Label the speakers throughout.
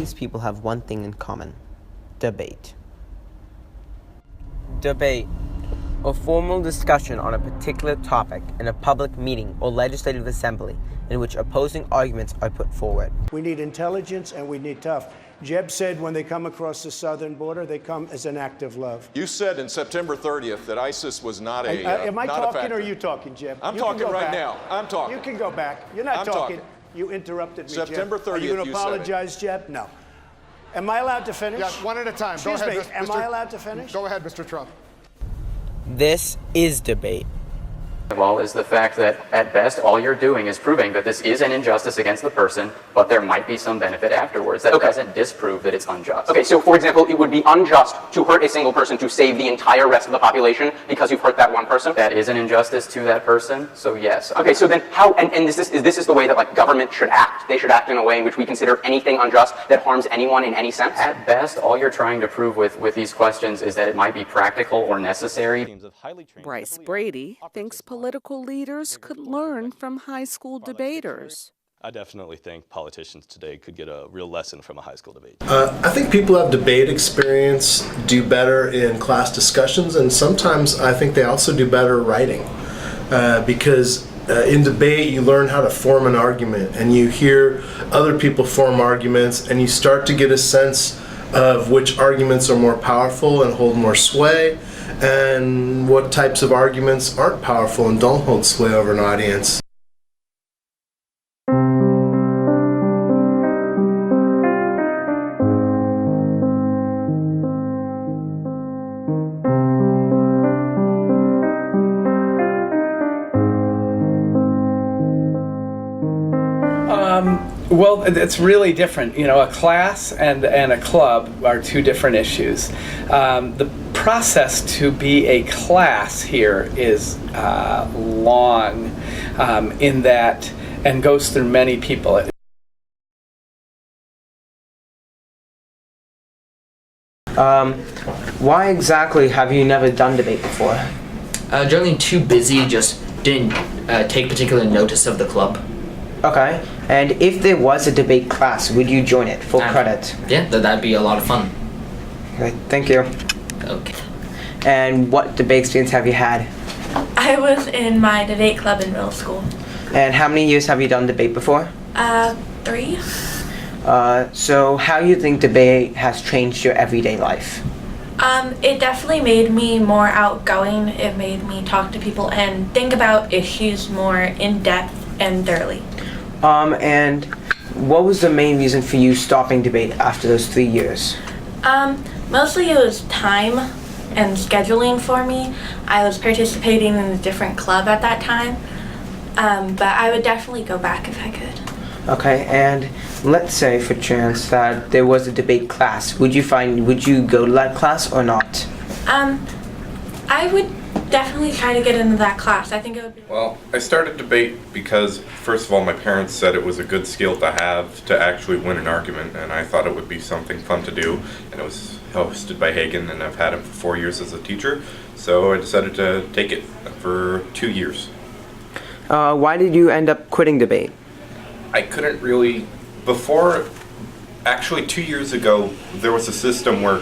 Speaker 1: these people have one thing in common: debate. Debate. A formal discussion on a particular topic in a public meeting or legislative assembly in which opposing arguments are put forward.
Speaker 2: We need intelligence and we need tough. Jeb said when they come across the southern border, they come as an act of love.
Speaker 3: You said in September 30th that ISIS was not a
Speaker 2: Am I
Speaker 3: not
Speaker 2: talking or are you talking, Jeb?
Speaker 3: I'm
Speaker 2: You
Speaker 3: talking
Speaker 2: can go
Speaker 3: right
Speaker 2: back.
Speaker 3: now. I'm talking.
Speaker 2: You can go back. You're not
Speaker 3: I'm
Speaker 2: talking.
Speaker 3: talking.
Speaker 2: You interrupted me,
Speaker 3: September
Speaker 2: Jeb.
Speaker 3: 30th,
Speaker 2: Are you going
Speaker 3: you
Speaker 2: to
Speaker 3: said it.
Speaker 2: apologize, Jeb? No. Am I allowed to finish?
Speaker 4: Yeah, one at a time.
Speaker 2: Excuse
Speaker 4: Go ahead,
Speaker 2: me. Am I allowed to finish?
Speaker 4: Go ahead, Mr. Trump.
Speaker 1: This is debate.
Speaker 5: Well, is the fact that at best all you're doing is proving that this is an injustice against the person, but there might be some benefit afterwards. That doesn't disprove that it's unjust.
Speaker 6: Okay, so for example, it would be unjust to hurt a single person to save the entire rest of the population because you've hurt that one person?
Speaker 5: That is an injustice to that person, so yes.
Speaker 6: Okay, so then how, and this is the way that like government should act? They should act in a way in which we consider anything unjust that harms anyone in any sense?
Speaker 5: At best, all you're trying to prove with these questions is that it might be practical or necessary.
Speaker 7: Bryce Brady thinks political leaders could learn from high school debaters.
Speaker 8: I definitely think politicians today could get a real lesson from a high school debate.
Speaker 9: I think people who have debate experience do better in class discussions, and sometimes I think they also do better writing. Because in debate you learn how to form an argument, and you hear other people form arguments, and you start to get a sense of which arguments are more powerful and hold more sway, and what types of arguments aren't powerful and don't hold sway over an audience.
Speaker 10: Well, it's really different. You know, a class and a club are two different issues. The process to be a class here is long in that, and goes through many people.
Speaker 1: Why exactly have you never done debate before?
Speaker 11: Generally too busy, just didn't take particular notice of the club.
Speaker 1: Okay, and if there was a debate class, would you join it? Full credit.
Speaker 11: Yeah, that'd be a lot of fun.
Speaker 1: Okay, thank you.
Speaker 11: Okay.
Speaker 1: And what debate experience have you had?
Speaker 12: I was in my debate club in middle school.
Speaker 1: And how many years have you done debate before?
Speaker 12: 3.
Speaker 1: So how do you think debate has changed your everyday life?
Speaker 12: It definitely made me more outgoing. It made me talk to people and think about issues more in depth and thoroughly.
Speaker 1: And what was the main reason for you stopping debate after those 3 years?
Speaker 12: Mostly it was time and scheduling for me. I was participating in a different club at that time, but I would definitely go back if I could.
Speaker 1: Okay, and let's say for chance that there was a debate class, would you go to that class or not?
Speaker 12: I would definitely try to get into that class. I think it would be...
Speaker 13: Well, I started debate because, first of all, my parents said it was a good skill to have to actually win an argument, and I thought it would be something fun to do, and it was hosted by Hagen, and I've had him for 4 years as a teacher, so I decided to take it for 2 years.
Speaker 1: Why did you end up quitting debate?
Speaker 13: I couldn't really, actually 2 years ago, there was a system where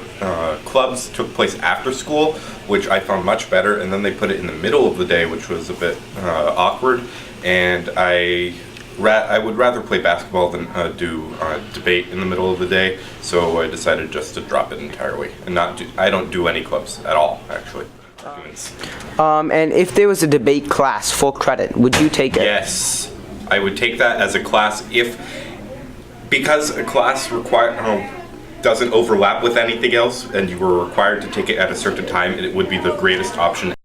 Speaker 13: clubs took place after school, which I found much better, and then they put it in the middle of the day, which was a bit awkward, and I would rather play basketball than do debate in the middle of the day, so I decided just to drop it entirely, and I don't do any clubs at all, actually.
Speaker 1: And if there was a debate class, full credit, would you take it?
Speaker 13: Yes, I would take that as a class because a class doesn't overlap with anything else, and you were required to take it at a certain time, it would be the greatest option